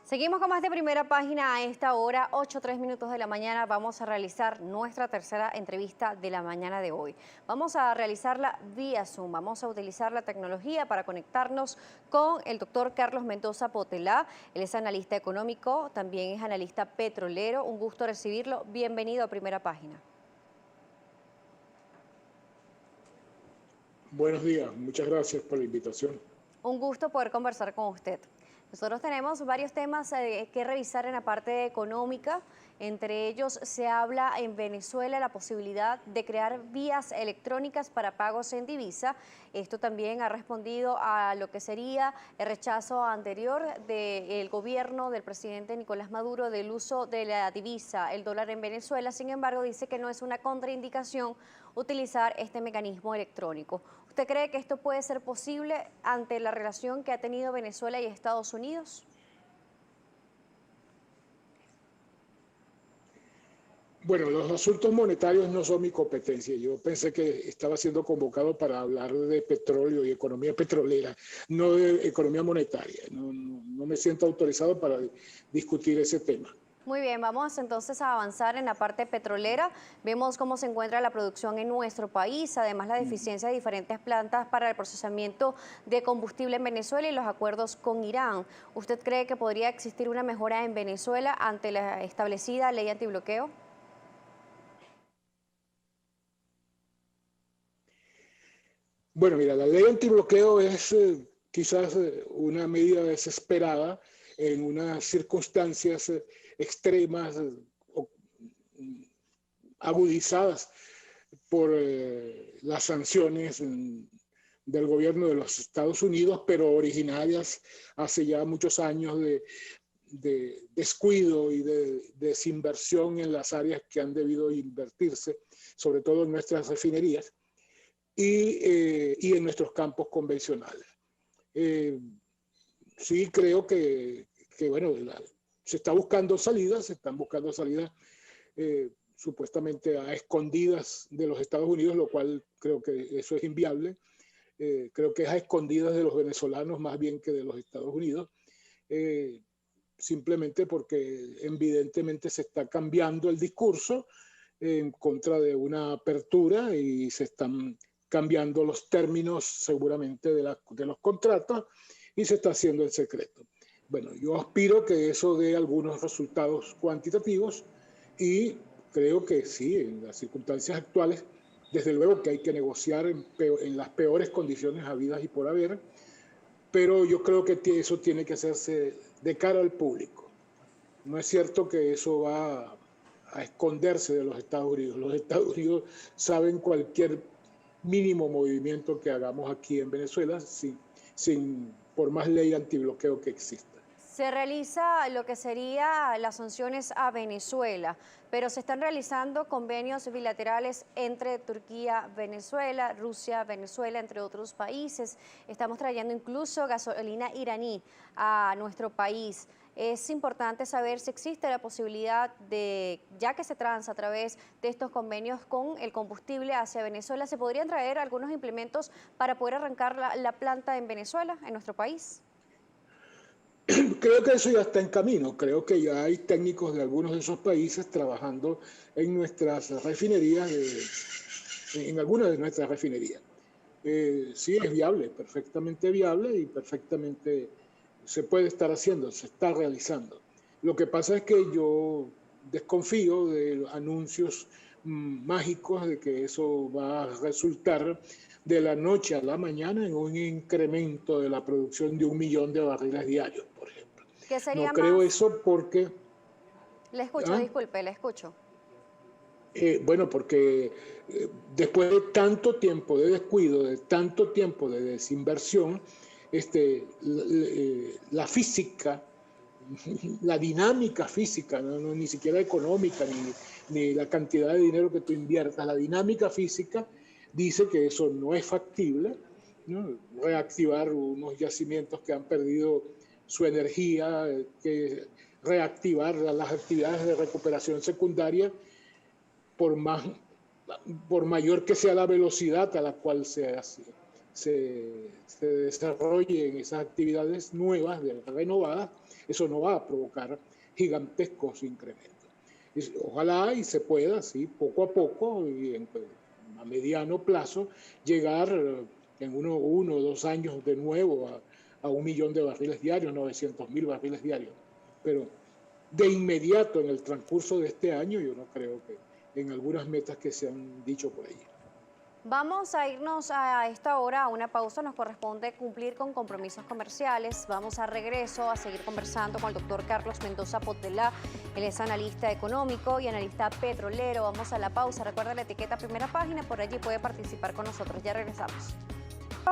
Seguimos con más de Primera Página a esta hora, 8:03 de la mañana. Vamos a realizar nuestra tercera entrevista de la mañana de hoy. Vamos a realizarla vía Zoom. Vamos a utilizar la tecnología para conectarnos con el doctor Carlos Mendoza Potelá. Él es analista económico, también es analista petrolero. Un gusto recibirlo. Bienvenido a Primera Página. Buenos días, muchas gracias por la invitación. Un gusto poder conversar con usted. Nosotros tenemos varios temas que revisar en la parte económica. Entre ellos se habla en Venezuela la posibilidad de crear vías electrónicas para pagos en divisa. Esto también ha respondido a lo que sería el rechazo anterior del gobierno del presidente Nicolás Maduro del uso de la divisa, el dólar en Venezuela. Sin embargo, dice que no es una contraindicación utilizar este mecanismo electrónico. ¿Usted cree que esto puede ser posible ante la relación que ha tenido Venezuela y Estados Unidos? Bueno, los asuntos monetarios no son mi competencia. Yo pensé que estaba siendo convocado para hablar de petróleo y economía petrolera, no de economía monetaria. No me siento autorizado para discutir ese tema. Muy bien, vamos entonces a avanzar en la parte petrolera. Vemos cómo se encuentra la producción en nuestro país, además la deficiencia de diferentes plantas para el procesamiento de combustible en Venezuela y los acuerdos con Irán. ¿Usted cree que podría existir una mejora en Venezuela ante la establecida ley antibloqueo? Bueno, mira, la ley antibloqueo es quizás una medida desesperada en unas circunstancias extremas, agudizadas por las sanciones del gobierno de los Estados Unidos, pero originarias hace ya muchos años de descuido y de desinversión en las áreas que han debido invertirse, sobre todo en nuestras refinerías y en nuestros campos convencionales. Sí creo que bueno, se está buscando salidas, se están buscando salidas supuestamente a escondidas de los Estados Unidos, lo cual creo que eso es inviable. Creo que es a escondidas de los venezolanos más bien que de los Estados Unidos, simplemente porque evidentemente se está cambiando el discurso en contra de una apertura y se están cambiando los términos seguramente de los contratos y se está haciendo en secreto. Bueno, yo aspiro que eso dé algunos resultados cuantitativos y creo que sí, en las circunstancias actuales, desde luego que hay que negociar en las peores condiciones habidas y por haber, pero yo creo que eso tiene que hacerse de cara al público. No es cierto que eso va a esconderse de los Estados Unidos. Los Estados Unidos saben cualquier mínimo movimiento que hagamos aquí en Venezuela, por más ley antibloqueo que exista. Se realiza lo que sería las sanciones a Venezuela, pero se están realizando convenios bilaterales entre Turquía, Venezuela, Rusia, Venezuela, entre otros países. Estamos trayendo incluso gasolina iraní a nuestro país. Es importante saber si existe la posibilidad de, ya que se transa a través de estos convenios con el combustible hacia Venezuela, ¿se podrían traer algunos implementos para poder arrancar la planta en Venezuela, en nuestro país? Creo que eso ya está en camino. Creo que ya hay técnicos de algunos de esos países trabajando en nuestras refinerías, en algunas de nuestras refinerías. Sí, es viable, perfectamente viable y perfectamente se puede estar haciendo, se está realizando. Lo que pasa es que yo desconfío de los anuncios mágicos de que eso va a resultar de la noche a la mañana en un incremento de la producción de 1 millón de barriles diarios, por ejemplo. ¿Qué No sería creo más? eso porque... Le escucho, ¿ah? disculpe, le escucho. Bueno, porque después de tanto tiempo de descuido, de tanto tiempo de desinversión, la física, la dinámica física, ni siquiera económica, ni la cantidad de dinero que tú inviertas, la dinámica física dice que eso no es factible, ¿no? Reactivar unos yacimientos que han perdido su energía, que reactivar las actividades de recuperación secundaria por mayor que sea la velocidad a la cual se se desarrollen esas actividades nuevas, renovadas, eso no va a provocar gigantescos incrementos. Ojalá y se pueda, sí, poco a poco y a mediano plazo, llegar en uno o 2 años de nuevo a 1 millón de barriles diarios, 900.000 barriles diarios. Pero de inmediato, en el transcurso de este año, yo no creo que en algunas metas que se han dicho por ahí. Vamos a irnos a esta hora a una pausa, nos corresponde cumplir con compromisos comerciales. Vamos a regreso a seguir conversando con el doctor Carlos Mendoza Potelá. Él es analista económico y analista petrolero. Vamos a la pausa, recuerda la etiqueta Primera Página, por allí puede participar con nosotros. Ya regresamos.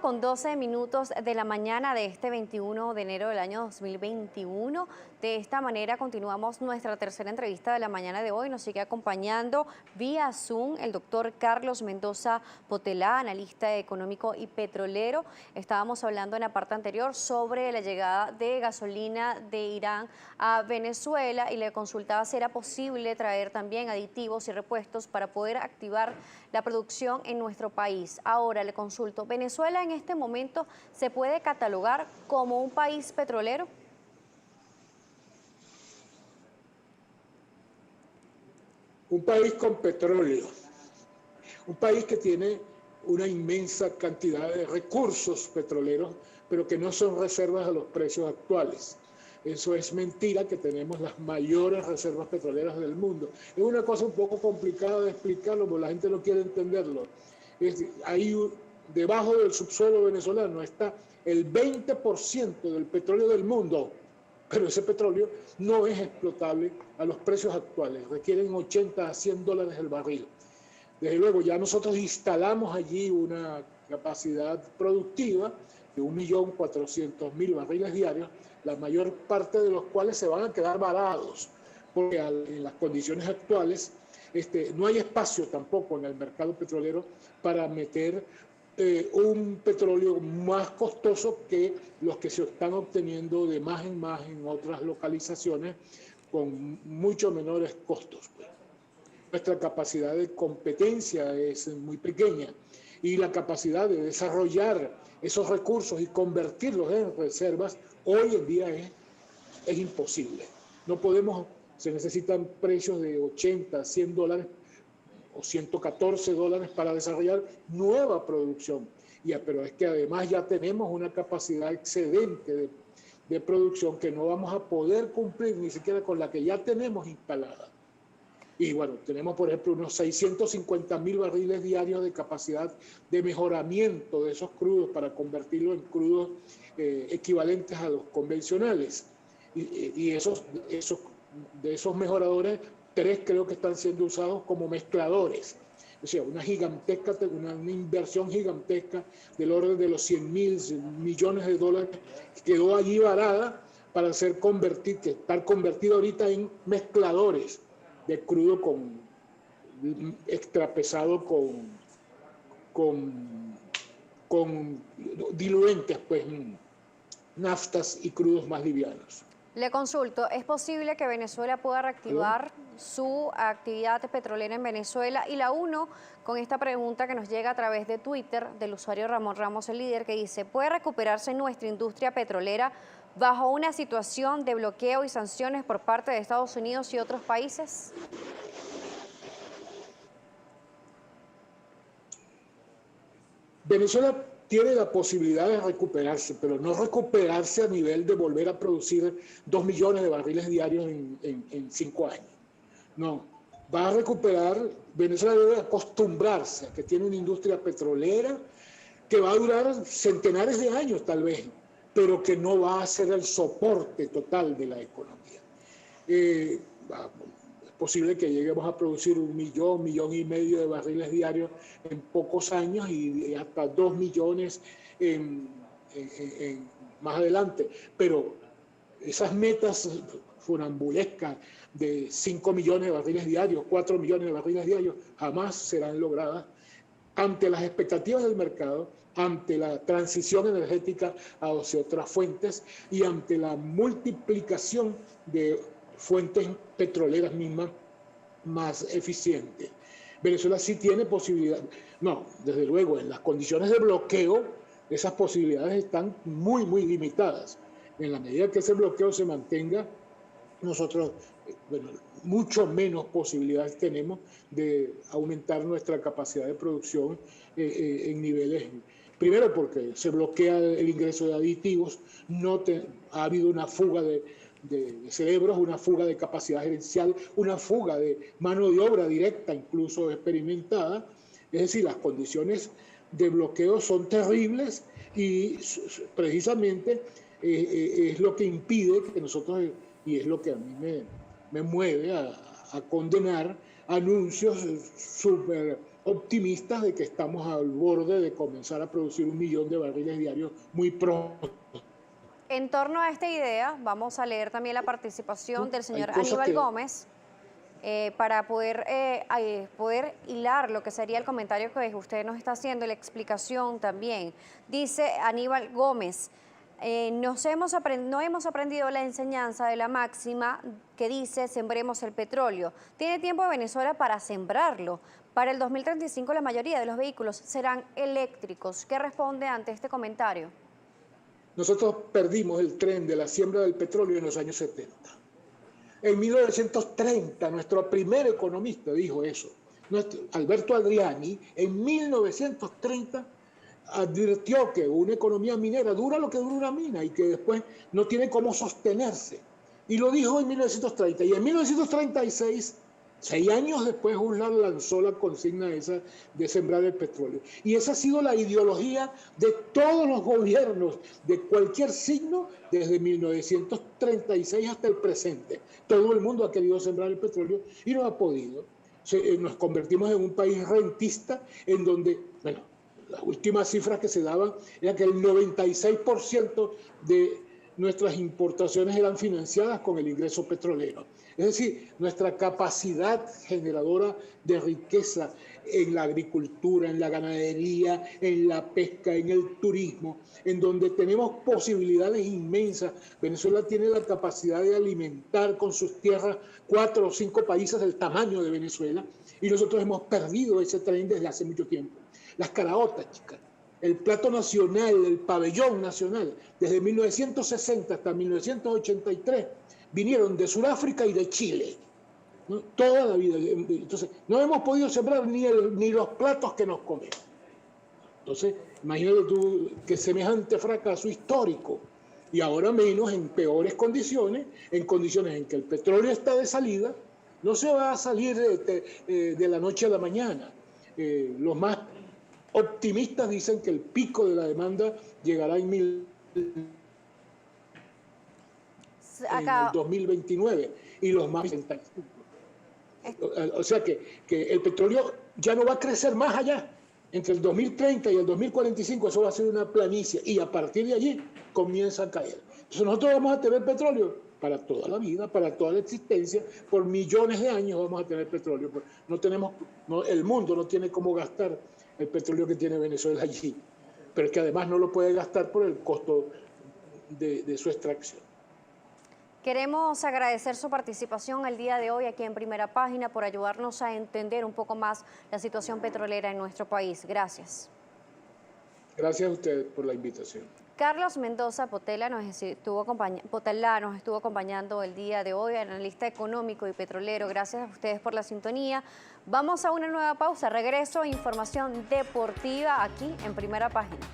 Con 12 minutos de la mañana de este 21 de enero del año 2021. De esta manera continuamos nuestra tercera entrevista de la mañana de hoy. Nos sigue acompañando vía Zoom el doctor Carlos Mendoza Potelá, analista económico y petrolero. Estábamos hablando en la parte anterior sobre la llegada de gasolina de Irán a Venezuela y le consultaba si era posible traer también aditivos y repuestos para poder activar la producción en nuestro país. Ahora le consulto, ¿Venezuela en este momento se puede catalogar como un país petrolero? Un país con petróleo, un país que tiene una inmensa cantidad de recursos petroleros, pero que no son reservas a los precios actuales. Eso es mentira, que tenemos las mayores reservas petroleras del mundo. Es una cosa un poco complicada de explicarlo, porque la gente no quiere entenderlo. Ahí debajo del subsuelo venezolano está el 20% del petróleo del mundo, pero ese petróleo no es explotable a los precios actuales, requieren 80 a 100 dólares el barril. Desde luego, ya nosotros instalamos allí una capacidad productiva de 1.400.000 barriles diarios, la mayor parte de los cuales se van a quedar varados, porque en las condiciones actuales no hay espacio tampoco en el mercado petrolero para meter un petróleo más costoso que los que se están obteniendo de más en otras localizaciones con mucho menores costos. Nuestra capacidad de competencia es muy pequeña y la capacidad de desarrollar esos recursos y convertirlos en reservas hoy en día es imposible. No podemos, se necesitan precios de 80, 100 dólares o 114 dólares para desarrollar nueva producción. Pero es que además ya tenemos una capacidad excedente de producción que no vamos a poder cumplir ni siquiera con la que ya tenemos instalada. Y bueno, tenemos por ejemplo unos 650.000 barriles diarios de capacidad de mejoramiento de esos crudos para convertirlos en crudos equivalentes a los convencionales. Y de esos mejoradores, 3 creo que están siendo usados como mezcladores. O sea, una inversión gigantesca del orden de los 100.000 millones de dólares quedó allí varada para estar convertido ahorita en mezcladores de crudo extrapesado con diluentes, pues naftas y crudos más livianos. Le consulto, ¿es posible que Venezuela pueda reactivar su actividad petrolera en Venezuela? Y la uno con esta pregunta que nos llega a través de Twitter del usuario Ramón Ramos, el líder, que dice, ¿puede recuperarse nuestra industria petrolera bajo una situación de bloqueo y sanciones por parte de Estados Unidos y otros países? Venezuela tiene la posibilidad de recuperarse, pero no recuperarse a nivel de volver a producir 2 millones de barriles diarios en 5 años. No, va a recuperar, Venezuela debe acostumbrarse a que tiene una industria petrolera que va a durar centenares de años tal vez, pero que no va a ser el soporte total de la economía. Es posible que lleguemos a producir 1 millón, 1,5 millones de barriles diarios en pocos años y hasta 2 millones más adelante. Pero esas metas funambulescas de 5 millones de barriles diarios, 4 millones de barriles diarios, jamás serán logradas ante las expectativas del mercado, ante la transición energética hacia otras fuentes y ante la multiplicación de fuentes petroleras mismas más eficientes. Venezuela sí tiene posibilidad, no, desde luego, en las condiciones de bloqueo esas posibilidades están muy, muy limitadas. En la medida que ese bloqueo se mantenga, nosotros, bueno, mucho menos posibilidades tenemos de aumentar nuestra capacidad de producción en niveles. Primero porque se bloquea el ingreso de aditivos, ha habido una fuga de cerebros, una fuga de capacidad gerencial, una fuga de mano de obra directa, incluso experimentada. Es decir, las condiciones de bloqueo son terribles y precisamente es lo que impide que nosotros, y es lo que a mí me mueve a condenar anuncios súper optimistas de que estamos al borde de comenzar a producir 1 millón de barriles diarios muy pronto. En torno a esta idea, vamos a leer también la participación del señor Hay Aníbal Gómez para poder hilar lo que sería el comentario que usted nos está haciendo, la explicación también. Dice Aníbal Gómez, no hemos aprendido la enseñanza de la máxima que dice sembremos el petróleo. Tiene tiempo Venezuela para sembrarlo. Para el 2035 la mayoría de los vehículos serán eléctricos. ¿Qué responde ante este comentario? Nosotros perdimos el tren de la siembra del petróleo en los años 70. En 1930, nuestro primer economista dijo eso. Alberto Adriani, en 1930, advirtió que una economía minera dura lo que dura una mina y que después no tiene cómo sostenerse. Y lo dijo en 1930. Y en 1936, 6 años después, UNLAR lanzó la consigna esa de sembrar el petróleo. Y esa ha sido la ideología de todos los gobiernos de cualquier signo desde 1936 hasta el presente. Todo el mundo ha querido sembrar el petróleo y no ha podido. Nos convertimos en un país rentista en donde, bueno, las últimas cifras que se daban era que el 96% de nuestras importaciones eran financiadas con el ingreso petrolero. Es decir, nuestra capacidad generadora de riqueza en la agricultura, en la ganadería, en la pesca, en el turismo, en donde tenemos posibilidades inmensas. Venezuela tiene la capacidad de alimentar con sus tierras 4 o 5 países del tamaño de Venezuela y nosotros hemos perdido ese tren desde hace mucho tiempo. Las caraotas, chicas, el plato nacional, el pabellón nacional, desde 1960 hasta 1983, vinieron de Sudáfrica y de Chile, ¿no? Toda la vida. Entonces, no hemos podido sembrar ni los platos que nos comemos. Entonces, imagínate tú que semejante fracaso histórico, y ahora menos en peores condiciones, en condiciones en que el petróleo está de salida, no se va a salir de la noche a la mañana. Los más optimistas dicen que el pico de la demanda llegará en el 2029 y los más 65. O sea que el petróleo ya no va a crecer más allá. Entre el 2030 y el 2045 eso va a ser una planicie y a partir de allí comienza a caer. Entonces nosotros vamos a tener petróleo para toda la vida, para toda la existencia, por millones de años vamos a tener petróleo. El mundo no tiene cómo gastar el petróleo que tiene Venezuela allí, pero es que además no lo puede gastar por el costo de su extracción. Queremos agradecer su participación el día de hoy aquí en Primera Página por ayudarnos a entender un poco más la situación petrolera en nuestro país. Gracias. Gracias a usted por la invitación. Carlos Mendoza Potella nos estuvo acompañando el día de hoy, analista económico y petrolero. Gracias a ustedes por la sintonía. Vamos a una nueva pausa. Regreso a información deportiva aquí en Primera Página.